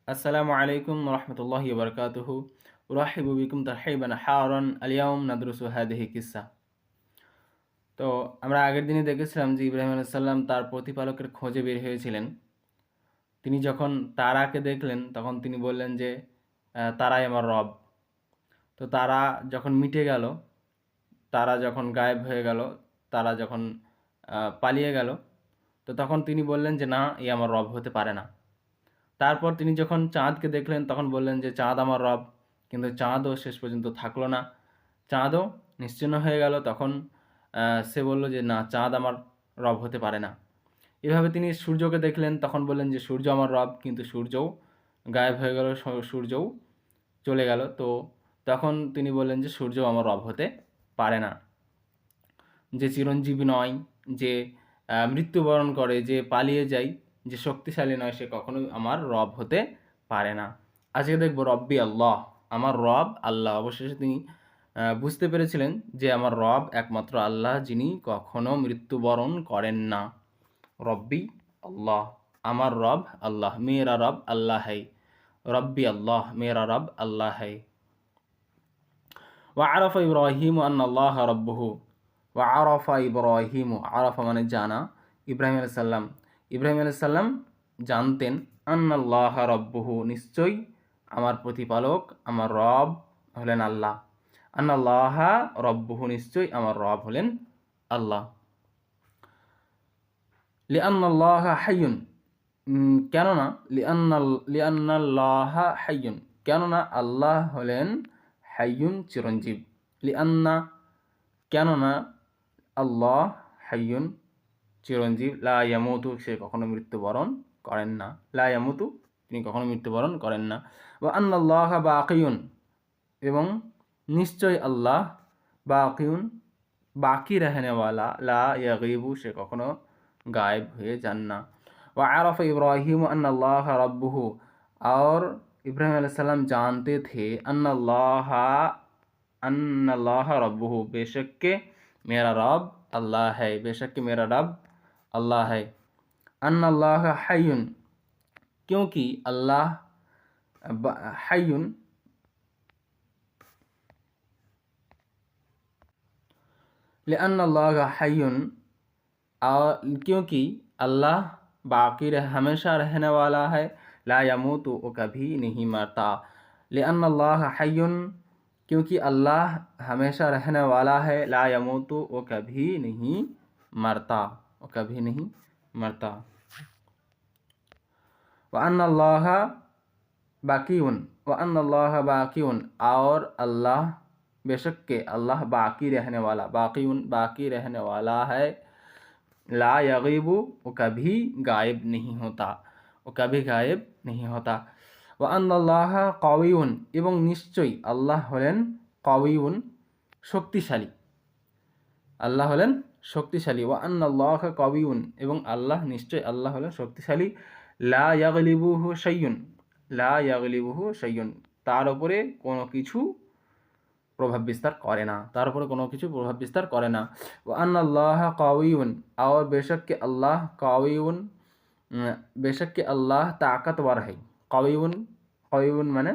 আসসালামু আলাইকুম রহমতুল্লাহি বরকাতুহু উরাহিবু বিকুম তারহিবান হারান আলিয়াউম নাদরুসু হাদিহি কিসসা। তো আমরা আগের দিনে দেখেছিলাম যে ইব্রাহিম আলাইহিস সালাম তার প্রতিপালকের খোঁজে বের হয়েছিলেন। তিনি যখন তারাকে দেখলেন তখন তিনি বললেন যে তারাই আমার রব। তো তারা যখন মিটে গেল, তারা যখন গায়েব হয়ে গেল, তারা যখন পালিয়ে গেল, তো তখন তিনি বললেন যে না, এ আমার রব হতে পারে না। তারপর তিনি যখন চাঁদকে দেখলেন তখন বললেন যে চাঁদ আমার রব, কিন্তু চাঁদও শেষ পর্যন্ত থাকলো না, চাঁদও নিশ্চিহ্ন হয়ে গেল। তখন সে বলল যে না, চাঁদ আমার রব হতে পারে না। এভাবে তিনি সূর্যকে দেখলেন, তখন বললেন যে সূর্য আমার রব, কিন্তু সূর্যও গায়েব হয়ে গেল, সূর্যও চলে গেল। তো তখন তিনি বললেন যে সূর্য আমার রব হতে পারে না। যে চিরঞ্জীবী নয়, যে মৃত্যুবরণ করে, যে পালিয়ে যায়, যে শক্তিশালী নয়, সে কখনোই আমার রব হতে পারে না। আজকে দেখব রব্বি আল্লাহ, আমার রব আল্লাহ। অবশেষে তিনি বুঝতে পেরেছিলেন যে আমার রব একমাত্র আল্লাহ, যিনি কখনো মৃত্যুবরণ করেন না। রব্বি আল্লাহ, আমার রব আল্লাহ, মেরা রব আল্লাহ है। রব্বি আল্লাহ, মেরা রব আল্লাহ है। وعرف إبراهيم أن الله ربه। وعرف إبراهيم, عرف মানে জানা, ইব্রাহিম আলাইহিস সালাম, ইব্রাহিম আলাইহিস সালাম জানতেন, আন্নাল্লাহ রব্বুহু, নিশ্চয়ই আমার প্রতিপালক, আমার রব হলেন আল্লাহ। আন্নাল্লাহ রব্বুহু, নিশ্চয়ই আমার রব হলেন আল্লাহ। লিআন্নাল্লাহ হাইয়ুন, কেননা লিআন্নাল্লাহ হাইয়ুন, কেননা আল্লাহ হলেন হাইয়ুন, চিরঞ্জীব। লিআন্না, কেননা আল্লাহ হাইয়ুন, চিরঞ্জীব। লা ইয়ামুতু, সে কখনো মৃত্যুবরণ করেন না। লা ইয়ামুতু, তিনি কখনো মৃত্যুবরণ করেন না। ওয়া আন্নাল্লাহ বাকিয়ুন, এবং নিশ্চয় আল্লাহ বাকিয়ুন, বাকি রহনেওয়ালা। লা ইয়াগিবু, সে কখনো গায়েব হয়ে যান না। ওয়া আরাফা ইব্রাহিম আন্নাল্লাহ রব্বুহু, और इब्राहिम अलैहि सलाम जानते थे अन्नल्लाह रब्बुहु, बेशक के मेरा रब अल्लाह है, बेशक के मेरा रब अल्लाह है। अन्नल्लाह हय्युन, क्योंकि अल्लाह हय्युन, लिअन्नल्लाह हय्युन, क्योंकि अल्लाह बाकी हमेशा रहने वाला है। ला यमूतु, वो कभी नहीं मरता। लिअन्नल्लाह हय्युन, क्योंकि अल्लाह हमेशा रहने वाला है। ला यमूतु, वो कभी नहीं मरता, वो कभी नहीं मरता। व अन्नल्लाह बाकियुन, व अन्नल्लाह बाकियुन, और अल्लाह, बेशक के अल्लाह बाकी रहने वाला, बाकियुन, बाकी रहने वाला है। ला यगीबु, वो कभी गायब नहीं होता, वो कभी गायब नहीं होता। व अन्नल्लाह कवियुन, एवं निश्चय अल्लाह हलेन कवियुन, शक्तिशाली। আল্লাহ হলেন শক্তিশালী। ওয়া আন্নাল্লাহ কবিউন, এবং আল্লাহ, নিশ্চয় আল্লাহ হলেন শক্তিশালী। লা ইয়াগলিবুহু শাইয়ুন, লা ইয়াগলিবুহু শাইয়ুন, তার উপরে কোনো কিছু প্রভাব বিস্তার করে না, তার উপরে কোনো কিছু প্রভাব বিস্তার করে না। ওয়া আন্নাল্লাহ কাউইউন, और बेशक के अल्लाह कावियुन, बेशक के अल्लाह ताकतवर है। कावियुन, कावियुन माने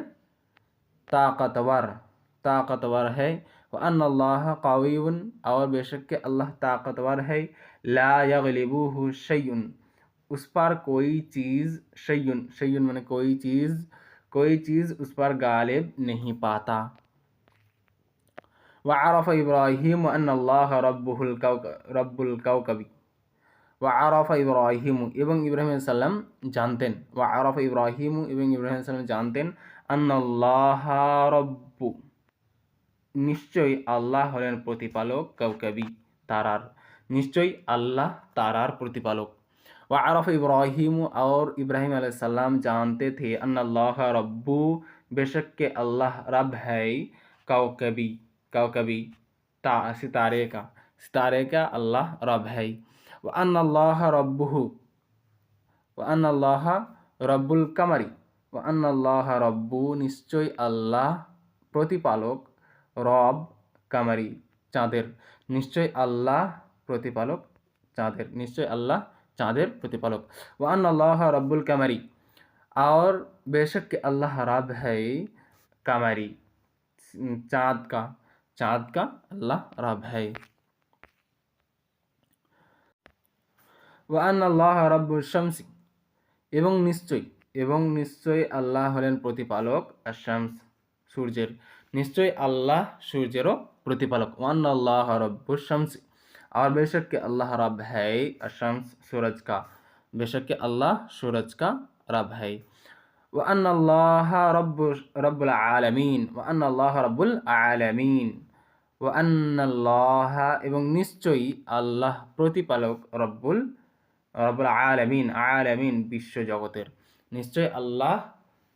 ताकतवर, ताकतवर है। व अन्नल्लाह कावियुन, और बेशक के अल्लाह ताकतवर है। ला यगलिबुहु शैयुन, उस पर कोई चीज़, शैयुन, शैयुन माने कोई चीज़, कोई चीज़ उस पर गालिब नहीं पाता। व आरफ इब्राहिम अन्नल्लाह रब्बुल कौकबी। व आरफ इब्राहिम, এবং ইব্রাহিম আলাইহিস সালাম জানতেন। व आरफ इब्राहिम, এবং ইব্রাহিম আলাইহিস সালাম জানতেন, अन्नल्लाह रब्बु, নিশ্চয়ই আল্লাহ হলেন প্রতিপালক, কৌকবি, তারার, নিশ্চয়ই আল্লাহ তারার প্রতিপালক। व आरफ इब्राहिम, और इब्राहिम अलैहि सलाम जानते थे, अन्नल्लाह रब्बु, बेशक के अल्लाह रब है, कौकबी, कौकबी, सितारे का, सितारे का अल्लाह रब है। व अन्नल्लाह रब्बुहु, व अन्नल्लाह रब्बुल कमरी, व अन्नल्लाह रब्बु, निश्चय अल्लाह প্রতিপালক, রব কামারি, চাঁদের, নিশ্চয় আল্লাহ প্রতিপালক চাঁদের, নিশ্চয় আল্লাহ চাঁদের প্রতিপালক। ওয়া আন্নাল্লাহ রব্বুল কামারি, और बेशक कि अल्लाह रब है कमरी, चाँद का अल्लाह रब है। व अन्नल्लाह रब्बुश शम्सी, এবং নিশ্চয়ই আল্লাহ হলেন প্রতিপালক আশ-শামস, সূর্যের। নিশ্চয়ই আল্লাহ সূর্যেরও প্রতিপালক। ওয়ান্নাল্লাহ রব্বুশ শামসি, और बेशक के अल्लाह रब है अश-शम्स, सूरज का। बेशक के अल्लाह सूरज का रब है। व अन्नल्लाह रब्बुल आलमीन, व अन्नल्लाह रब्बुल आलमीन, व अन्नल्लाह এবং নিশ্চয়ই আল্লাহ প্রতিপালক রব্বুল আলামিন, আলামিন বিশ্ব জগতের। নিশ্চয় আল্লাহ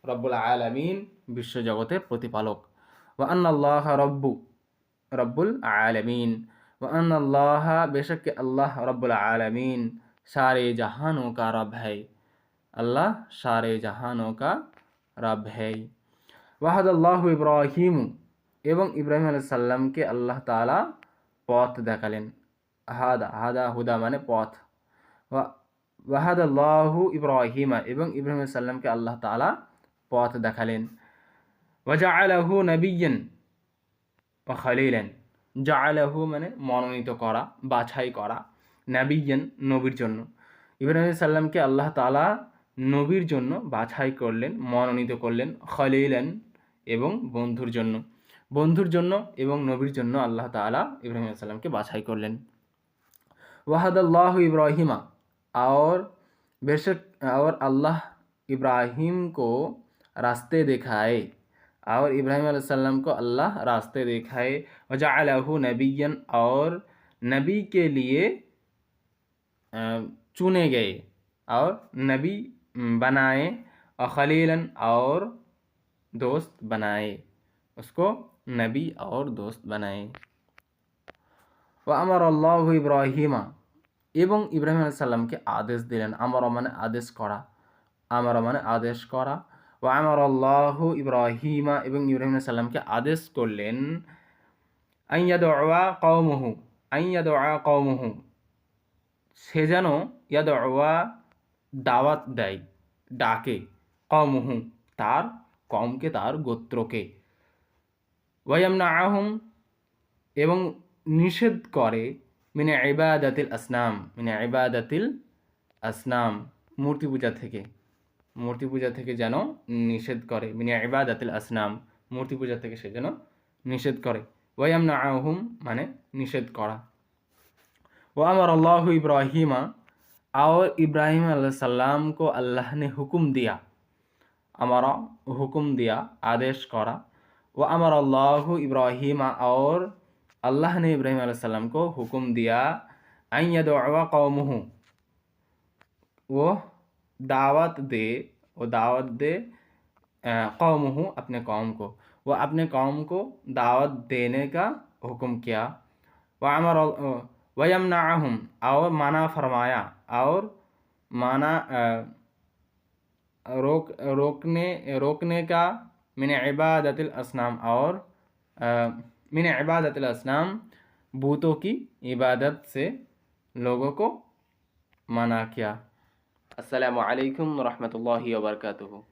রব্বুল আলামিন বিশ্ব জগতের প্রতিপালক। ওয়া আন্নাল্লাহ রব্বুল আলামিন, ওয়া আন্নাল্লাহ बेशक अल्लाह रब्बुल आलमीन सारे जहानों का रब है। अल्लाह सारे जहानों का रब है। ওয়াহাদাল্লাহু ইব্রাহিম, এবং ইব্রাহিম আলাইহিস সালামকে আল্লাহ তাআলা পথ দেখালেন। হাদা হুদা মানে পথ। ওয়াহাদাল্লাহু ইব্রাহিমা, এবং ইব্রাহিম আলাইহিস সালামকে আল্লাহ তাআলা পথ দেখালেন। ওয়াজআলাহু নাবিয়্যান ওয়া খলিলান, জাআলাহু মানে মনোনীত করা, বাছাই করা, নাবিয়্যান নবীর জন্য। ইব্রাহিম আলাইহিস সালামকে আল্লাহ তাআলা নবীর জন্য বাছাই করলেন, মনোনীত করলেন। খলিলান এবং বন্ধুর জন্য এবং নবীর জন্য আল্লাহ তাআলা ইব্রাহিম আলাইহিস সালামকে বাছাই করলেন। वहदल्लाहु इब्राहिमा, और बेशक और अल्लाह इब्राहिम को रास्ते दिखाए, और इब्राहिम अलैहिस्सलाम को अल्लाह रास्ते दिखाए। वजअलहु नबिय्यन, और नबी के लिए चुने गए और नबी बनाए। और खलीलन, और दोस्त बनाए, उसको नबी और दोस्त बनाए। व अमरल्लाहु इब्राहिमा, এবং ইব্রাহিম আলাইহিস সালামকে আদেশ দিলেন। আমরা মানে আদেশ করা। ওয়া আমারাল্লাহু ইব্রাহিমা, এবং ইব্রাহিম আলাইহিস সালামকে আদেশ করলেন। আইয়াদউয়া কওমুহু, সে যেন ইয়াদউয়া দাওয়াত দেয়, ডাকে, কওমুহু তার কওমকে, তার গোত্রকে। ওয়ায়ামনাআহুম, এবং নিষেধ করে, মিনে ইবাদাতিল আসনাম, মূর্তি পূজা থেকে যেন নিষেধ করে। মিনে ইবাদাতিল আসনাম, মূর্তি পূজা থেকে সে যেন নিষেধ করে। ওয়ায়ামনাআহুম মানে নিষেধ করা। व अमरल्लाहु इब्राहिमा, और इब्राहिम अलैहिस्सलाम को अल्लाह ने हुक्म दिया। अमरा हुक्म दिया, आदेश करा। व अमरल्लाहु इब्राहिमा, और अल्लाह ने इब्राहिम अलैहिस्सलाम को हुक्म दिया। अन यदउआ कौमुहु, वो दावत दे कौमुहु अपने कौम को, वो अपने कौम को दावत देने का हुक्म किया। वयमनाअहुम, और माना फरमाया, और माना रोकने का। मिन इबादतिल असनाम, और मिन इबादतिल असनाम बूतों की इबादत से लोगों को मना किया। अस्सलामु अलैकुम व रहमतुल्लाहि व बरकातुहू।